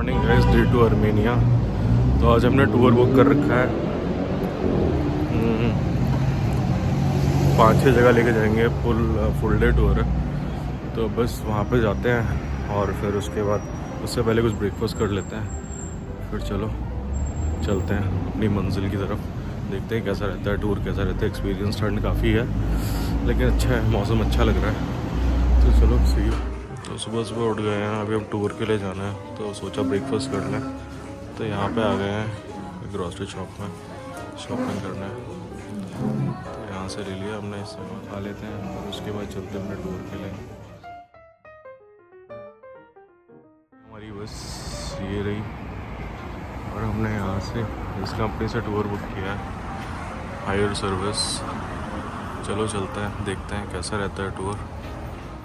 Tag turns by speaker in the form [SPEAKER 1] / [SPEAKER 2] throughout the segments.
[SPEAKER 1] Morning guys, day two Armenia. तो आज हमने टूर बुक कर रखा है। 5-6 जगह लेके जाएंगे, फुल डे टूर है। तो बस वहाँ पे जाते हैं और फिर उसके बाद उससे पहले कुछ ब्रेकफास्ट कर लेते हैं, फिर चलो चलते हैं अपनी मंजिल की तरफ। देखते हैं कैसा रहता है टूर, कैसा रहता है एक्सपीरियंस। ठंड काफ़ी है लेकिन अच्छा है, मौसम अच्छा लग रहा है। तो चलो सी। तो सुबह सुबह उठ गए हैं, अभी हम टूर के लिए जाना है तो सोचा ब्रेकफास्ट कर लें। तो यहाँ पे आ गए हैं ग्रॉसरी शॉप में, शॉपिंग करना है। तो यहाँ से ले लिया हमने, इससे खा लेते हैं और उसके बाद चलते हैं अपने टूर के लिए। हमारी बस ये रही और हमने यहाँ से इस कंपनी से टूर बुक किया है, हायर सर्विस। चलो चलते हैं, देखते हैं कैसा रहता है tour.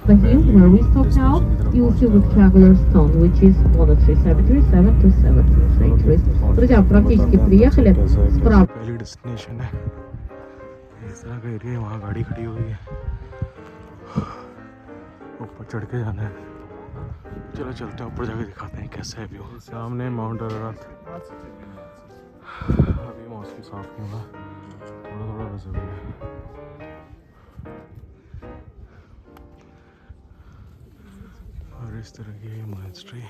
[SPEAKER 2] Here, where we stop now, you'll see the traveler's stone, which is monastery 737 to 738. Друзья, практически приехали. Справа.
[SPEAKER 1] पहली डेस्टिनेशन है, इस तरह का एरिया है, वहाँ गाड़ी खड़ी हुई है, ऊपर चढ़ के जाना है। चलो चलते हैं, ऊपर जाके दिखाते हैं कैसा है व्यू। सामने माउंट अरारत। अभी मौसम साफ नहीं हुआ, थोड़ा थोड़ा विजिबल है। और इस तरह की मोनेस्ट्री।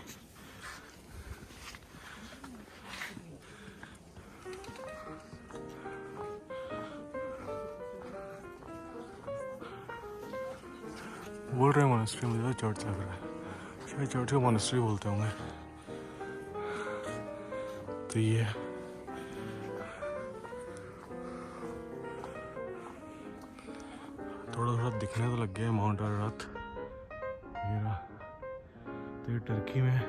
[SPEAKER 1] बोल रहे हैं मोनेस्ट्री, मुझे चर्च लग रहा है, शायद चर्च को मोनेस्ट्री बोलते होंगे। तो ये थोड़ा थोड़ा दिखने तो लग गया है माउंट अरारत। ये रहा। तो ये टर्की में,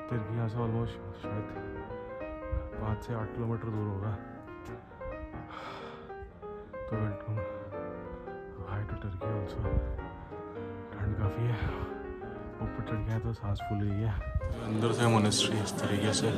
[SPEAKER 1] टर्की यहाँ से ऑलमोस्ट शायद 5 से 8 किलोमीटर दूर होगा। तो welcome hi to Turkey also. ठंड काफ़ी है, ऊपर चढ़ गया तो सांस फूल रही है। अंदर से मोनेस्ट्री इस तरीके से।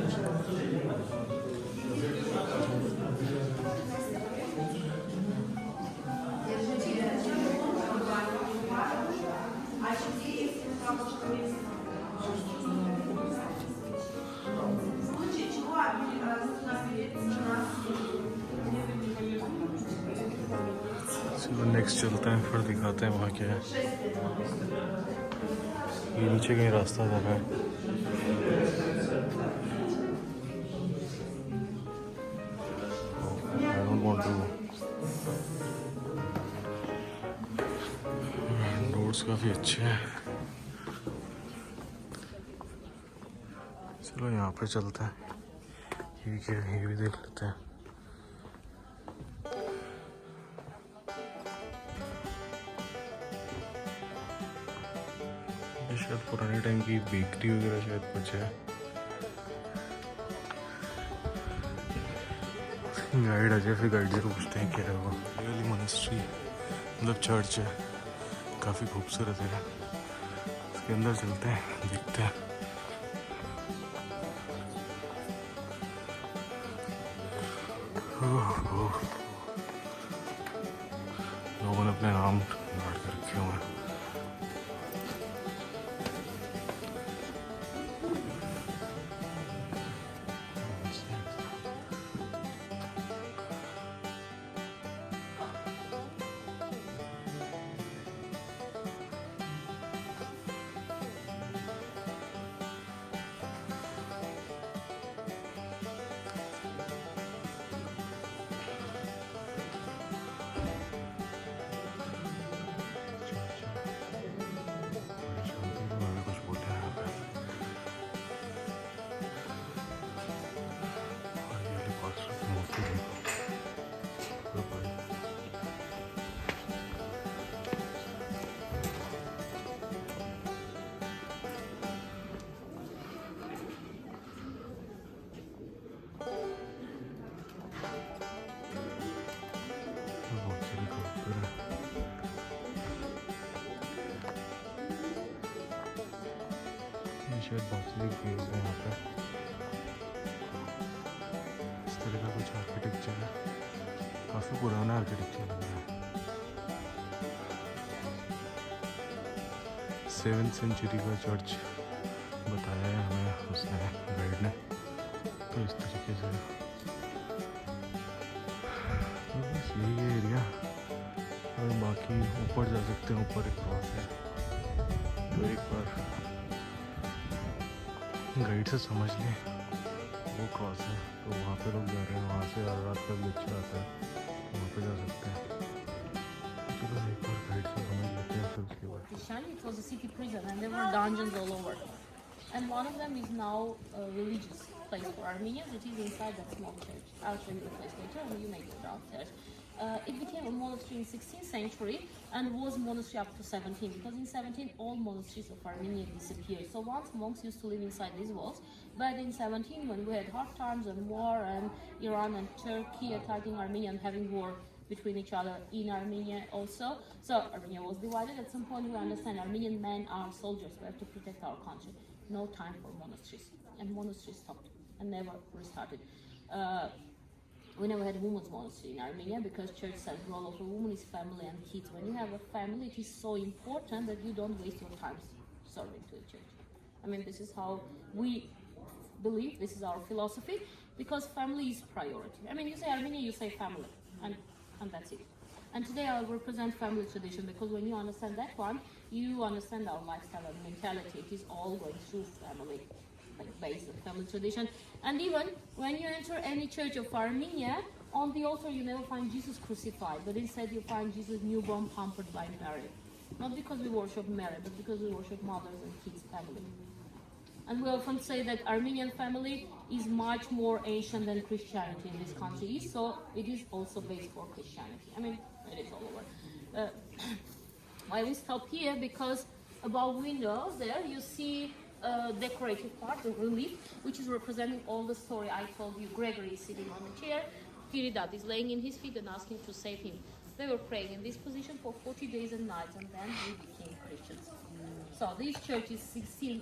[SPEAKER 1] चलो नेक्स्ट चलते हैं, फिर दिखाते हैं वहाँ क्या है। ये नीचे कहीं रास्ता जा रहा है। I don't want to। Roads काफ़ी अच्छे हैं। चलो यहाँ पे चलते हैं, ये क्या है ये भी देख लेते हैं। ये शायद पुराने टाइम की बेकरी वगैरह शायद कुछ है। गाइड आ जाए, फिर गाइड से पूछते हैं क्या है वो। ये वाली मोनेस्ट्री मतलब चर्च है, काफ़ी खूबसूरत है। उसके अंदर चलते हैं, देखते हैं। लोगों ने अपने नाम गाड़ के रखे हुए हैं। शायद बहुत सारी केव्स हैं यहाँ पे। इस तरह का कुछ आर्किटेक्चर है, काफ़ी पुराना आर्किटेक्चर लग रहा है। 7th सेंचुरी का चर्च बताया है हमें उसने। कि ऊपर जा सकते हैं, ऊपर एक क्रॉस है। तो एक बार गाइड से समझ लें वो क्रॉस है, तो वहाँ पे लोग जा रहे हैं। वहाँ से अरारात का भी अच्छा आता है, वहाँ पे जा सकते हैं। चलो एक बार गाइड से समझ लेते हैं, फिर उसके बाद।
[SPEAKER 2] Christianity, it was a city prison and there were dungeons all over. And one of them is now a religious place for Armenians. It is inside that small church. I'll show you the place later and you may go downstairs. It became a monastery in 16th century and was monastery up to 17, because in 17 all monasteries of Armenia disappeared. So once monks used to live inside these walls, but in 17 when we had hard times and war and Iran and Turkey attacking Armenia and having war between each other in Armenia also. So Armenia was divided. At some point we understand Armenian men are soldiers. We have to protect our country. No time for monasteries. And monasteries stopped and never restarted. We never had a women's monastery in Armenia because church said the role of a woman is family and kids. When you have a family, it is so important that you don't waste your time serving to the church. I mean, this is how we believe, this is our philosophy, because family is priority. I mean, you say Armenia, you say family, and that's it. And today I'll represent family tradition, because when you understand that one, you understand our lifestyle and mentality. It is all going through family, like basic family tradition. And even when you enter any church of Armenia, on the altar you never find Jesus crucified, but instead you find Jesus newborn pampered by Mary. Not because we worship Mary, but because we worship mothers and kids, family. And we often say that Armenian family is much more ancient than Christianity in this country is, so it is also based for Christianity. I mean, it is all over. Why we stop here? Because above windows there you see decorative part, the relief, which is representing all the story I told you. Gregory is sitting on the chair, Tiridat is laying in his feet and asking to save him. They were praying in this position for 40 days and nights, and then we became Christians. So this church is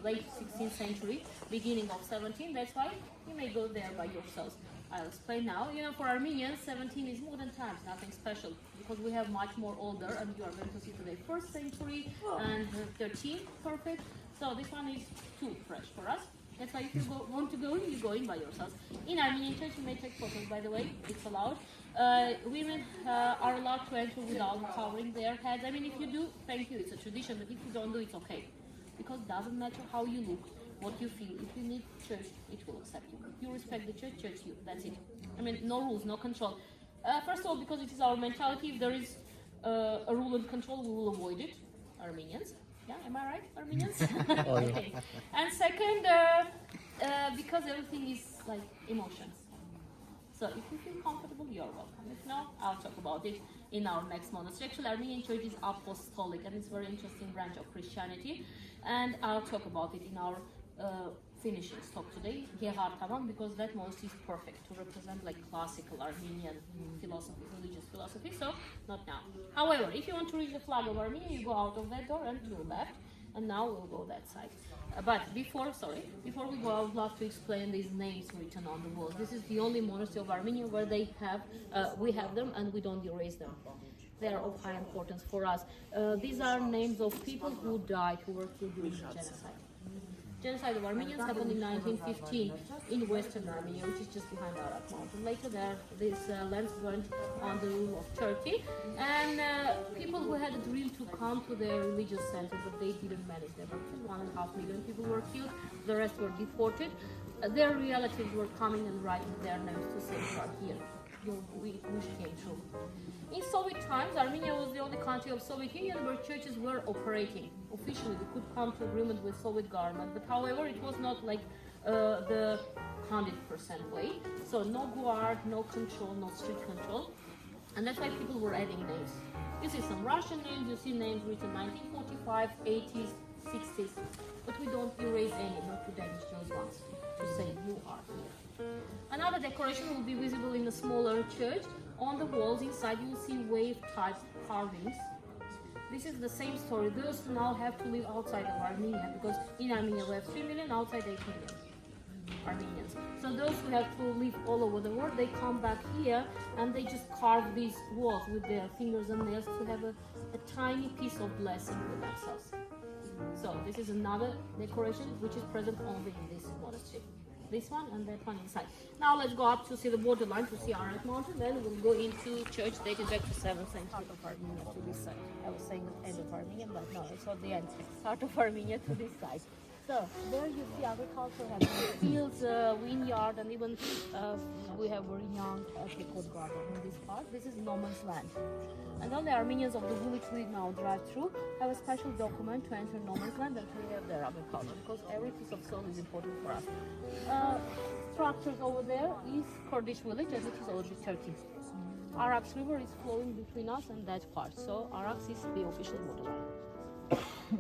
[SPEAKER 2] late 16th century, beginning of 17. That's why you may go there by yourselves. I'll explain now. You know, for Armenians, 17 is modern times, nothing special, because we have much more older, and you are going to see today 1st century and 13, perfect. So this one is too fresh for us. That's why if you want to go in, you go in by yourselves. In Armenian church, you may take photos, by the way, it's allowed. Women are allowed to enter without covering their heads. I mean, if you do, thank you, it's a tradition, but if you don't do, it's okay. Because it doesn't matter how you look, what you feel. If you need church, it will accept you. If you respect the church, church you. That's it. I mean, no rules, no control. First of all, because it is our mentality, if there is a rule and control, we will avoid it. Armenians. Yeah, am I right, Armenians? Okay. And second, because everything is like emotions. So if you feel comfortable, you're welcome. If not, I'll talk about it in our next monastery. Actually, Armenian church is apostolic, and it's a very interesting branch of Christianity. And I'll talk about it in our finishing stop today, Geghard, because that monastery is perfect to represent like classical Armenian philosophy, religious philosophy. So not now. However, if you want to reach the flag of Armenia, you go out of that door and to the left. And now we'll go that side. But before we go, I would love to explain these names written on the walls. This is the only monastery of Armenia where they have, we have them and we don't erase them. They are of high importance for us. These are names of people who died, who were killed during the genocide. Genocide of Armenians happened in 1915 in Western Armenia, which is just behind Ararat mountain. Later these lands went under the rule of Turkey, and people who had a dream to come to their religious center, but they didn't manage. There were 1.5 million people were killed, the rest were deported. Their relatives were coming and writing their names to say, "You are here. Your wish came true." In Soviet times, Armenia was the only country of Soviet Union where churches were operating. Officially, we could come to agreement with Soviet government, but however, it was not like the 100% way. So no guard, no control, no strict control. And that's why people were adding names. You see some Russian names, you see names written 1945, 80s, 60s, but we don't erase any, not to damage those ones, to say you are here. Another decoration will be visible in the smaller church. On the walls inside you will see wave-type carvings. This is the same story. Those who now have to live outside of Armenia, because in Armenia we have 3 million, outside 8 million Armenians. So those who have to live all over the world, they come back here and they just carve these walls with their fingers and nails to have a tiny piece of blessing for themselves. So this is another decoration which is present only in this monastery. this one and that one inside. Now let's go up to see the borderline, to see Ararat Mountain. Then we'll go into church dated back to 7th century of Armenia to this side. I was saying end of Armenia, but no, it's not the end. Start of Armenia to this side. So there you see agriculture, having fields, vineyard, and even we have very young pickled garden in this part. This is no man's land. And all the Armenians of the village we now drive through have a special document to enter no man's land that we have their agriculture, because every piece of soil is important for us. Structures over there is Kurdish village, as it is already Turkey. Ararat River is flowing between us and that part, so Ararat is the official borderline.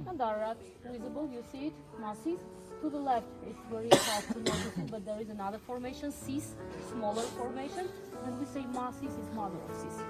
[SPEAKER 2] And Ararat visible, you see it, masses. To the left, it's very hard to notice it, but there is another formation, Sis, smaller formation. When we say masses, is mother of Sis.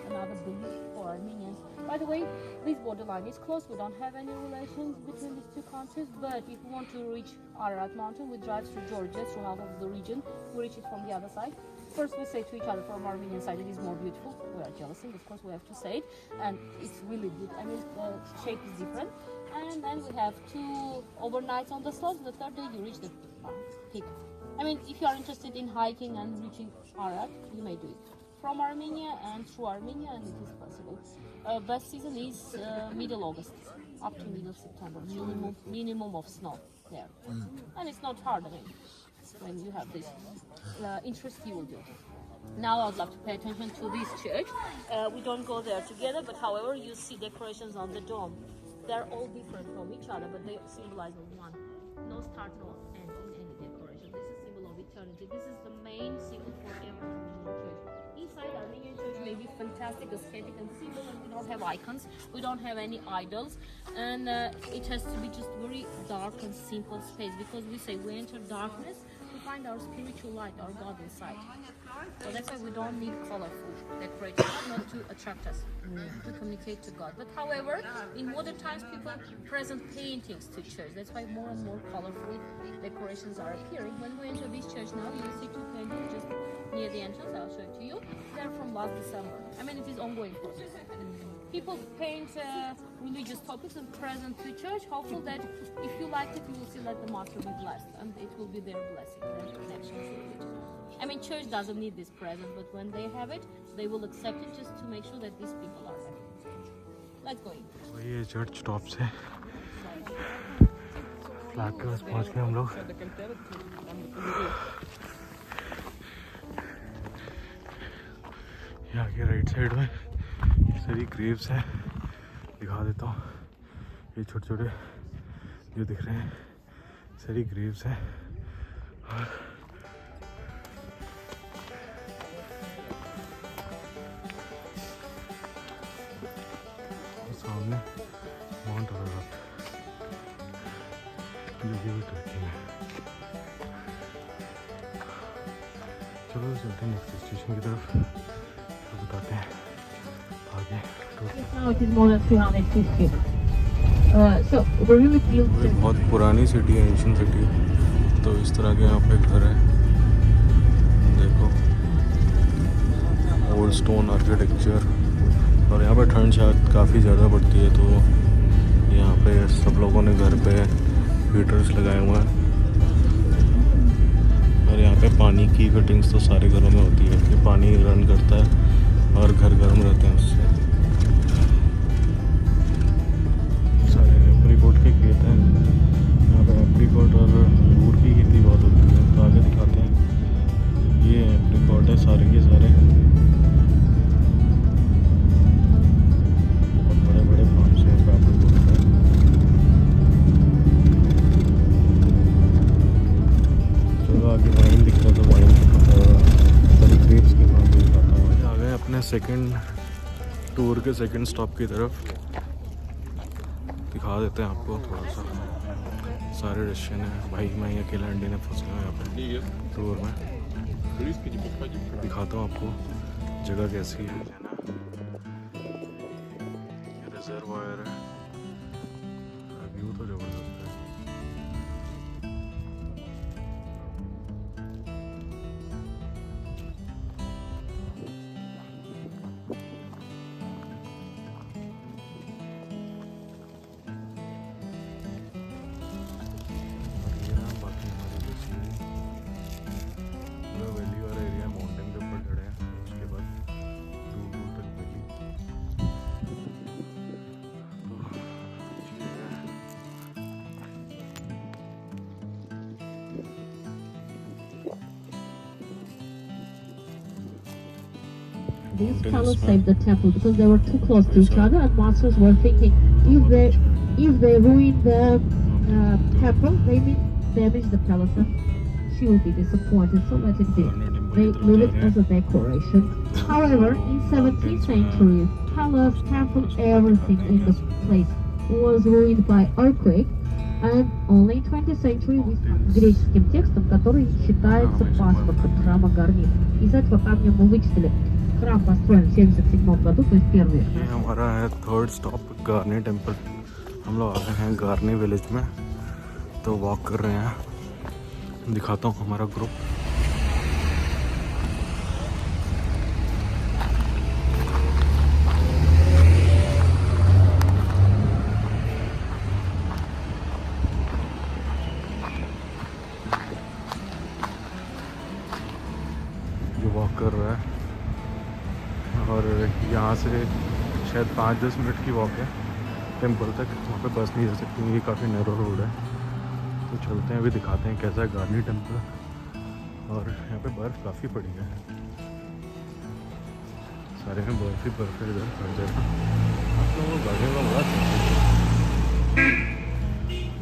[SPEAKER 2] Another belief for Armenians. By the way, this borderline is closed. We don't have any relations between these two countries, but if we want to reach Ararat Mountain, we drive through Georgia, through half of the region. We reach it from the other side. First, we say to each other from Armenian side, it is more beautiful. We are jealous, of course, we have to say it, and it's really good. I mean, the shape is different. And then we have 2 overnights on the slopes. The third day, you reach the peak. I mean, if you are interested in hiking and reaching Ararat, you may do it from Armenia and through Armenia, and it is possible. Best season is middle August up to middle September. Minimum of snow there, and it's not hard. I mean, when you have this interest, you will do it. Now I would love to pay attention to this church. We don't go there together, but however, you see decorations on the dome. They're all different from each other, but they symbolize one. No start, no end in any decoration. This is symbol of eternity. This is the main symbol for every Armenian church. Inside Armenian church may be fantastic, aesthetic and simple, and we don't have icons. We don't have any idols, and it has to be just very dark and simple space, because we say we enter darkness, we find our spiritual light, our God inside. So that's why we don't need colorful decoration, not to attract us, to communicate to God. But however, in modern times, people present paintings to church. That's why more and more colorful decorations are appearing. When we enter this church now, you see 2 paintings just near the entrance. I'll show it to you. They're from last December. I mean, it is ongoing process. People paint religious topics and present to church, hopeful that if you like it, you will see let the master be blessed, and it will be their blessing, their connection to religion. I mean, church doesn't need this present, but when they have it, they will accept it just to make sure that these people are happy. Let's go in.
[SPEAKER 1] तो ये church top से flag के पास पहुँच गए हम लोग. यहाँ के राइट साइड में सारी ग्रेव्स हैं. दिखा देता हूँ. ये छोटे छोटे जो दिख रहे हैं सारी ग्रेव्स हैं. और सामने माउंट अरारत जो कि टर्की में. चलो चलते हैं नेक्स्ट स्टेशन की तरफ, तो बताते हैं आगे.
[SPEAKER 2] Now it is more than 350. So we really feel
[SPEAKER 1] बहुत पुरानी सिटी है, एंशिएंट सिटी. तो इस तरह के यहाँ पे घर है, देखो, ओल्ड स्टोन आर्किटेक्चर. और यहाँ पे ठंड शायद काफ़ी ज़्यादा पड़ती है, तो यहाँ पे सब लोगों ने घर पे हीटर्स लगाए हुए हैं. और यहाँ पे पानी की कटिंग्स तो सारे घरों में होती है कि पानी रन करता है और घर गर्म रहते हैं उससे. सारे एप्रीकॉट के खेत हैं यहाँ पे. एप्रीकॉट और अंगूर की खेती बहुत होती है. तो आगे दिखाते हैं. ये एप्रीकॉट है सारे के सारे. अपने सेकंड टूर के सेकंड स्टॉप की तरफ दिखा देते हैं आपको थोड़ा सा. सारे रशियन हैं भाई. मैं ही अकेला इंडियन फंसा हूँ यहाँ पे टूर में. दिखाता हूँ आपको जगह कैसी है. ये रिजर्वायर है. व्यू तो जबरदस्त है.
[SPEAKER 3] These
[SPEAKER 1] Mountains,
[SPEAKER 3] palaces
[SPEAKER 1] huh?
[SPEAKER 3] saved the temple because they were too close to
[SPEAKER 1] Yes,
[SPEAKER 3] each
[SPEAKER 1] sir.
[SPEAKER 3] other, and masters were thinking if they ruin the temple, they mean damage the palace, and she will be disappointed. So let it be.
[SPEAKER 1] Garni Temple
[SPEAKER 3] They
[SPEAKER 1] की तरफ
[SPEAKER 3] leave
[SPEAKER 1] जा
[SPEAKER 3] it
[SPEAKER 1] रहे
[SPEAKER 3] as a
[SPEAKER 1] हैं
[SPEAKER 3] decoration.
[SPEAKER 1] तो
[SPEAKER 3] However, in 17th
[SPEAKER 1] mountains में
[SPEAKER 3] century, palace,
[SPEAKER 1] उसको
[SPEAKER 3] temple,
[SPEAKER 1] उसको भी
[SPEAKER 3] everything
[SPEAKER 1] दिखाते हैं
[SPEAKER 3] in the
[SPEAKER 1] कैसे
[SPEAKER 3] place was ruined by earthquake. And only in 20th century we found
[SPEAKER 1] mountains
[SPEAKER 3] греческим текстом, который считается
[SPEAKER 1] हमेशा बर्फ
[SPEAKER 3] паспортом
[SPEAKER 1] रहती है
[SPEAKER 3] храма Гарни. Из этого камня мы вычислили. Храм построен в 77 году, то есть первый век
[SPEAKER 1] ये
[SPEAKER 3] нашей эры.
[SPEAKER 1] हमारा है थर्ड स्टॉप गार्नी टेम्पल हम लोग आ गए हैं गार्नी विलेज में तो वॉक कर रहे हैं दिखाता हूँ हमारा ग्रुप जो वॉक कर रहा है और यहाँ से शायद 5-10 मिनट की वॉक है टेम्पल तक वहाँ पे बस नहीं जा सकती क्योंकि काफ़ी नैरो रोड है तो चलते हैं अभी दिखाते हैं कैसा है गार्नी टेम्पल और यहाँ पे बर्फ़ काफ़ी पड़ी है सारे में बर्फ़ ही बर्फ़ है इधर हर जगह आप लोगों को गाड़ियों का बड़ा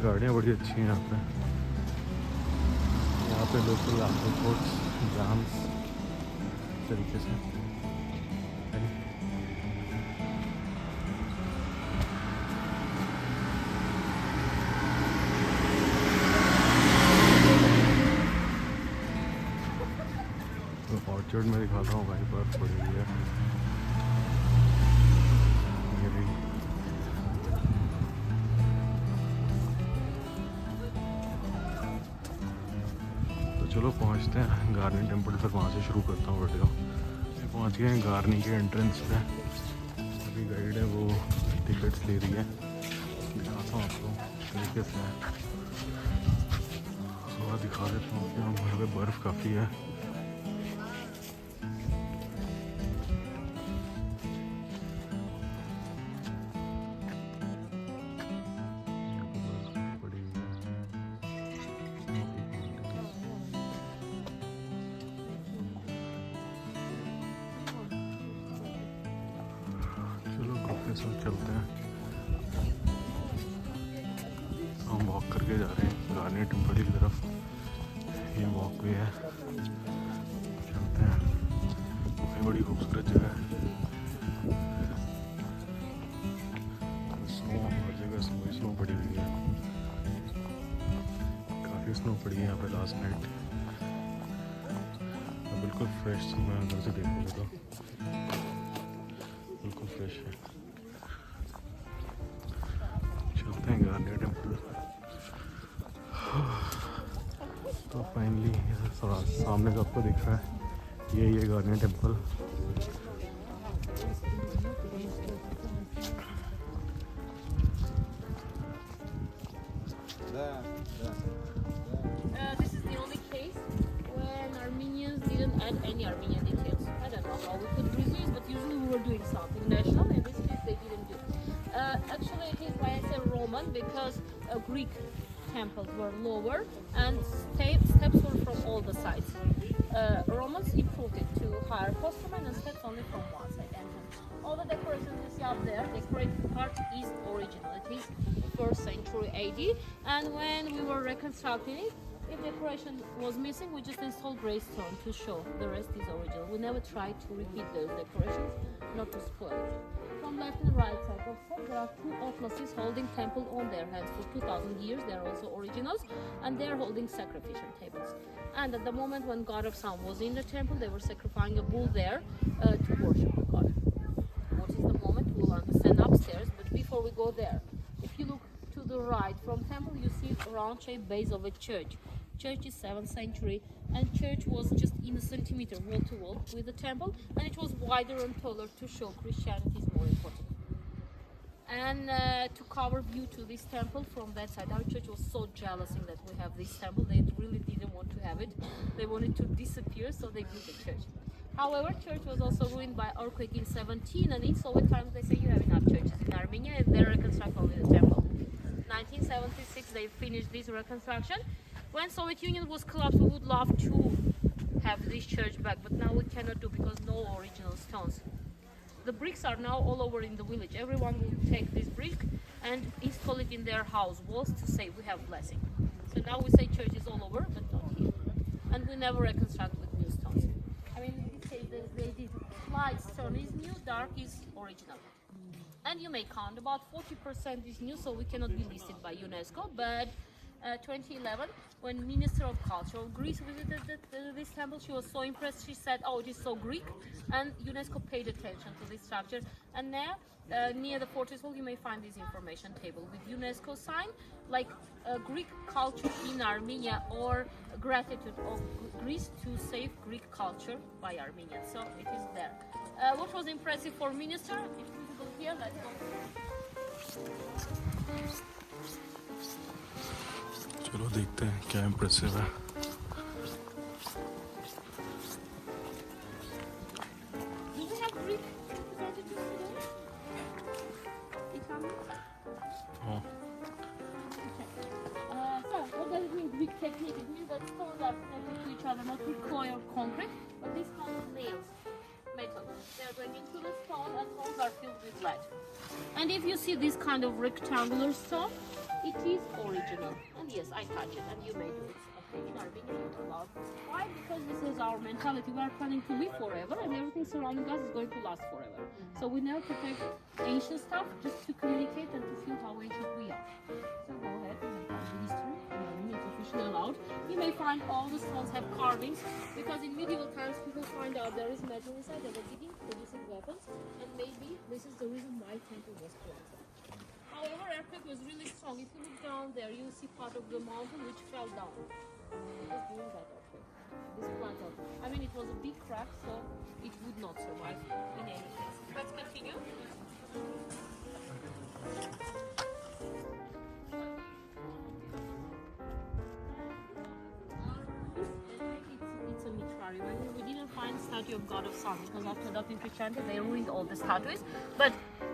[SPEAKER 1] गाड़ियाँ बड़ी अच्छी हैं यहाँ पे लोकल आटो कोच जाम्स तरीके से ऑर्चर्ड में दिखाता हूँ भाई बर्फ पड़ी हुई है ये भी तो चलो पहुँचते हैं गार्नी टेम्पल फिर वहाँ से शुरू करता हूँ वीडियो ये पहुँच गए हैं गार्नी के एंट्रेंस पे अभी गाइड है वो टिकट्स ले रही है दिखाता हूँ आपको तरीके से थोड़ा दिखा देता हूँ कि यहाँ पे बर्फ़ काफ़ी है चलो ग्रुप के साथ चलते हैं हम वॉक करके जा रहे हैं गार्नी टेम्पल की तरफ ये वॉक वे है चलते हैं ये बड़ी खूबसूरत जगह है स्नो हर जगह स्नो पड़ी हुई है काफ़ी स्नो पड़ी है यहाँ पे लास्ट नाइट बिल्कुल फ्रेश मैं अंदर से देखूँगा तो बिल्कुल फ्रेश है चलते हैं गार्नी टेम्पल तो फाइनली सामने का आपको दिख रहा है ये गार्नी temple
[SPEAKER 2] This is the only case when Armenians didn't add any Armenian details. I don't know how we could resist, but usually we were doing something national. In this case, they didn't do. Actually, it is why I say Roman because Greek temples were lower and steps were from all the sides. Romans improved it to higher postament and steps only from one side. And all the decorations you see up there, decorated part is original. It is 1st century AD, and when we were reconstructing it, if decoration was missing, we just installed gray stone to show the rest is original. We never tried to repeat those decorations, not to spoil it. From left and right side of the there are two Atlases holding temple on their hands for 2000 years. They are also originals, and they are holding sacrificial tables. And at the moment when God of Sun was in the temple, they were sacrificing a bull there to worship the God. What is the moment? We'll understand upstairs, but before we go there, if you look to the right from temple, you see a round-shaped base of a church. Church is 7th century, and church was just in a centimeter wall to wall with the temple, and it was wider and taller to show Christianity is more important. And to cover view to this temple from that side, our church was so jealous in that we have this temple. They really didn't want to have it. They wanted to disappear, so they built the church. However, church was also ruined by earthquake in 17, and in Soviet times they say you have enough churches in Armenia, and they reconstruct only the temple. 1976 they finished this reconstruction. When Soviet Union was collapsed, we would love to have this church back, but now we cannot do because no original stones. The bricks are now all over in the village. Everyone will take this brick and install it in their house walls to say we have blessing. So now we say church is all over, but not here. And we never reconstruct with new stones. I mean, in this case, they did light stone is new, dark is original. And you may count about 40% is new, so we cannot be listed by UNESCO. But 2011, when Minister of Culture of Greece visited this temple, she was so impressed. She said, "Oh, it is so Greek," and UNESCO paid attention to this structure. And now, near the fortress wall, you may find this information table with UNESCO sign, like Greek culture in Armenia or gratitude of Greece to save Greek culture by Armenians. So it is there. What was impressive for Minister? It's visible here. Let's go.
[SPEAKER 1] चलो देखते हैं क्या impressive है.
[SPEAKER 2] Do we have Greek representatives today? Italian?
[SPEAKER 1] Oh.
[SPEAKER 2] Okay. So, what does it mean, Greek technique? It means that stones are connected to each other, not with clay or concrete, but these kind of nails, metal. They are going into the stone and holes are filled with lead. And if you see this kind of rectangular stone, it is original. And yes, I touch it, and you may do it. Okay, in Armenia, you're allowed. Why? Because this is our mentality. We are planning to live forever, and everything surrounding us is going to last forever. So we never protect ancient stuff just to communicate and to feel how ancient we are. So go ahead and find the history. In Armenia, it's officially allowed. You may find all the stones have carvings, because in medieval times, people find out there is metal inside. They were digging, producing weapons, and maybe this is the reason why temple was collapsed. However, earthquake was really strong. If you look down there, you see part of the mountain which fell down. It was during that earthquake. This plateau. I mean, it was a big crack, so it would not survive in any case. Let's continue. It's a mitrarium. I mean, we didn't find statue of God of Sun because after adopting Christianity, they ruined all the statues. But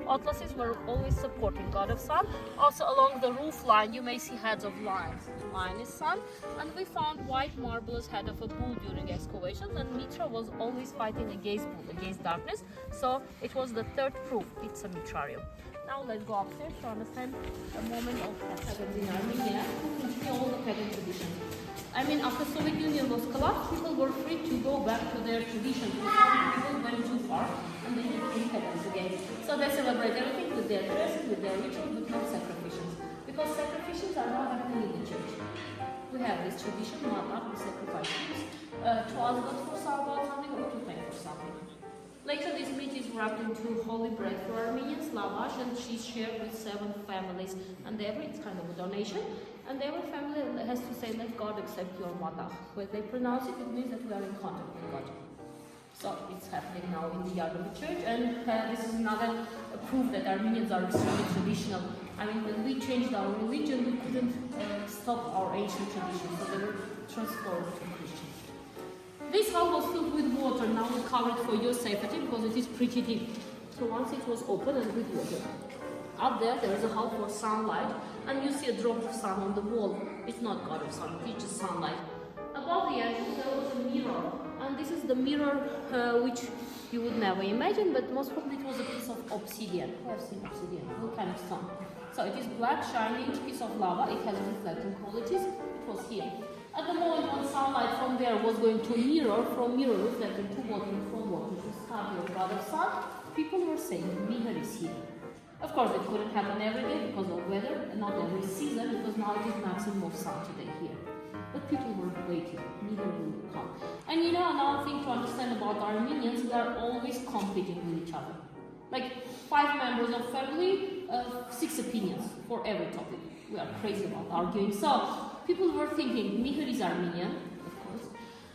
[SPEAKER 2] atlases were always supporting God of Sun. Also along the roof line you may see heads of lions. Lion is sun. And we found white marvelous head of a bull during excavations, and Mitra was always fighting against bull, against darkness. So it was the third proof it's a mitrarium. Now let's go upstairs to understand a moment of pagans in Armenia who continue all the pagan traditions. I mean, after Soviet Union was collapsed, people were free to go back to their traditions. People went too far and they became pagans again. So they celebrate everything with their dress, with their rituals, with no sacrifices. Because sacrifices are not happening in the church. We have this tradition, not we sacrifice sheep to ask God for something or to thank for something. Later, this meat is wrapped into holy bread for Armenians, Lavash, and she's shared with 7 families. And it's kind of a donation. And every family has to say, let God accept your matach. When they pronounce it, it means that we are in contact with God. So it's happening now in the yard of the church. And this is another proof that Armenians are extremely traditional. I mean, when we changed our religion, we couldn't stop our ancient traditions. So they were transformed to Christian. This hole was filled with water. Now we cover it for your safety because it is pretty deep. So once it was open and with water. Up there is a hole for sunlight, and you see a drop of sun on the wall. It's not God of Sun, it's just sunlight. Above the entrance there was a mirror, and this is the mirror which you would never imagine, but most probably it was a piece of obsidian. I have seen obsidian, what kind of stone. So it is black, shiny piece of lava. It has reflecting qualities. It was here. At the moment when sunlight from there was going to mirror, from mirror reflecting to water, from water to statue of God of Sun, people were saying mirror is here. Of course, it couldn't happen every day because of weather, and not every season, because now it is maximum of sun today here. But people were waiting, neither will come. And you know, another thing to understand about Armenians, they are always competing with each other. Like 5 members of family, 6 opinions for every topic. We are crazy about arguing. So people were thinking, Mihir is Armenian, of course,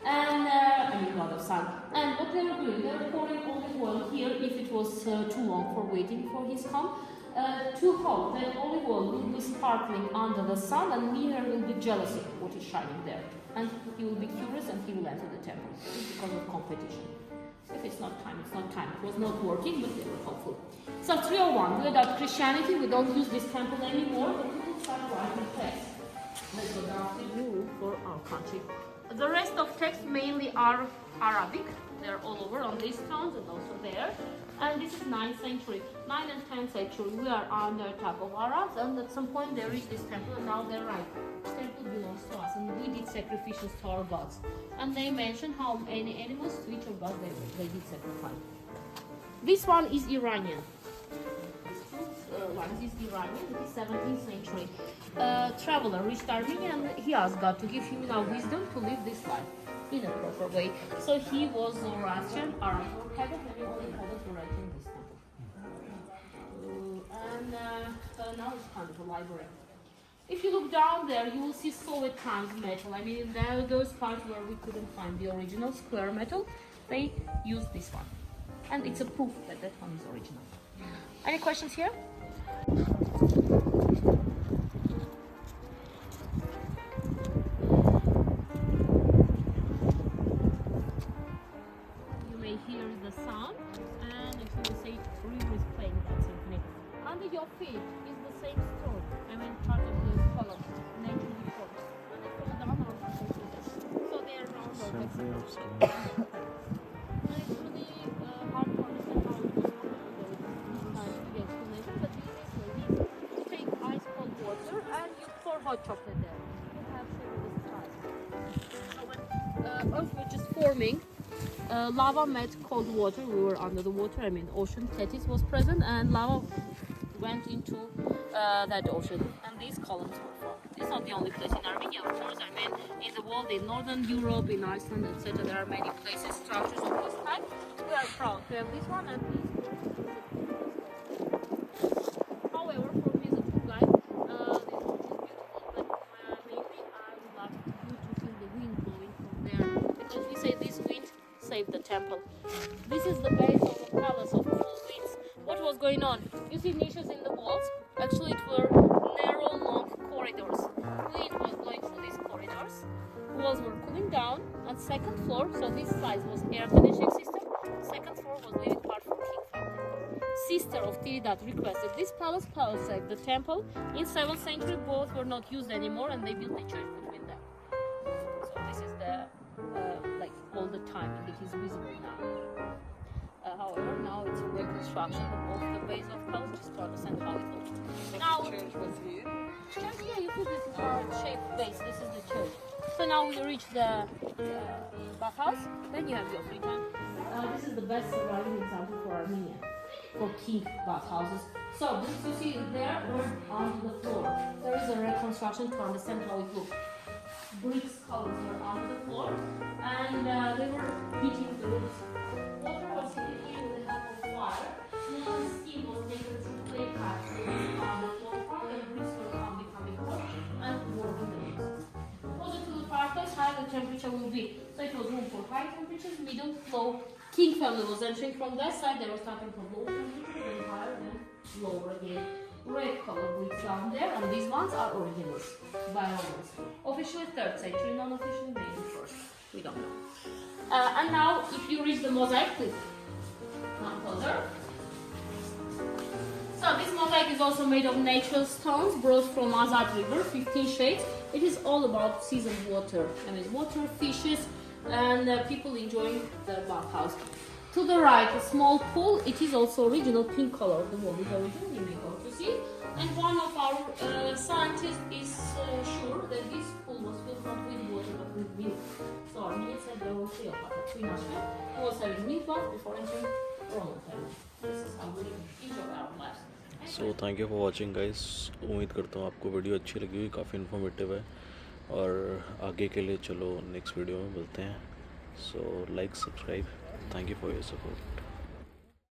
[SPEAKER 2] and I mean God of Sun. And what they were doing, they were pouring olive oil here if it was too long for waiting for his come, to hope that olive oil will be sparkling under the sun, and Mihir will be jealous of what is shining there. And he will be curious and he will enter the temple because of competition. If it's not time, it's not time. It was not working, but they were hopeful. So 301, we adopt Christianity, we don't use this temple anymore, but people start writing text. Let's go down to rule for our country. The rest of text mainly are Arabic. They're all over on these stones and also there. And this is 9th century, 9th and 10th century. We are on the top of Ararat, and at some point they reached this temple, and now they're right. This temple belongs to us, and we did sacrifices to our gods. And they mention how many animals to each of God they did sacrifice. This one is Iranian. One is Iranian. It is 17th century. Traveler reached Armenia, and he asked God to give him now wisdom to live this life in a proper way. So he was Zoroastrian, Arab, or heaven, and he only heaven to write in this temple. Now it's kind of a library. If you look down there, you will see Soviet times metal. I mean, there are those parts where we couldn't find the original square metal. They used this one, and it's a proof that that one is original. Any questions here? You may hear the sound, and if you say river is playing that symphony. Under your feet is the same stone. I mean, part of the column, naturally formed. And they fall down or not, so they are round or
[SPEAKER 1] Symphony of stone.
[SPEAKER 2] And it's really hard to understand how it goes on. There is this explanation, but you take ice cold water and you pour hot chocolate there. You have several styles. So when Earth was just forming, lava met cold water. We were under the water. I mean, ocean Tethys was present, and lava went into that ocean, and these columns were formed. It's not the only place in Armenia, of course. I mean, in the world, in Northern Europe, in Iceland, etc., there are many places, structures of this type. We are proud to have this one, and these. However, for me as a tour guide, this one is beautiful, but mainly I would like you to feel the wind blowing from there, because we say this wind saved the temple. This is the base of the palace of cool winds. What was going on? You see niches in the walls? Actually, it were narrow, long corridors. Wind was blowing through these corridors. Walls were cooling down, and second floor, so this size was air conditioning system. Second floor was living part for king family. Sister of Tiridat requested this palace saved the temple. In 7th century, both were not used anymore, and they built a church between them. So this is the like all the time, and it is visible now. However, now it's a reconstruction of the base of palace just to understand how it looks. Now,
[SPEAKER 4] Church was here.
[SPEAKER 2] church, yeah, you see this heart-shaped base. This is the church. So now we reach the bathhouse. Then you have your free time. This is the best surviving example for Armenia, for king bathhouses. So this you see there were on the floor. There is a reconstruction to understand how it looks. Bricks columns were on the floor, and they were heating the roofs. Water was heating with the help of fire. Then steam was taken through clay pipes on the floor part, and bricks were becoming hot and warming the roofs. Closer to the fireplace, higher the temperature will be. So it was room for high temperatures, middle, low. King family was entering from that side. They were starting from low temperature, then higher, then lower again. Red color bricks down there, and these ones are originals by Romans. Officially 3rd century, non-officially maybe 1st. We don't know. And now, if you reach the mosaic, please come closer. So this mosaic is also made of natural stones brought from Azat River, 15 shades. It is all about seasoned water. I mean, water, fishes, and people enjoying the bathhouse. To the right, a small pool. It is also original pink color. The wall is original. You may go to see. And one of our scientists is sure that this pool was filled not with water but with milk. So Armenia said there were three of us. Queen Ashkan was having milk bath before entering Roman family. This is how we enjoy our lives.
[SPEAKER 1] So thank you for watching guys. उम्मीद करता हूँ आपको video अच्छी लगी हुई, काफ़ी informative है, और आगे के लिए चलो नेक्स्ट वीडियो में मिलते हैं. So like, subscribe. Thank you for your support.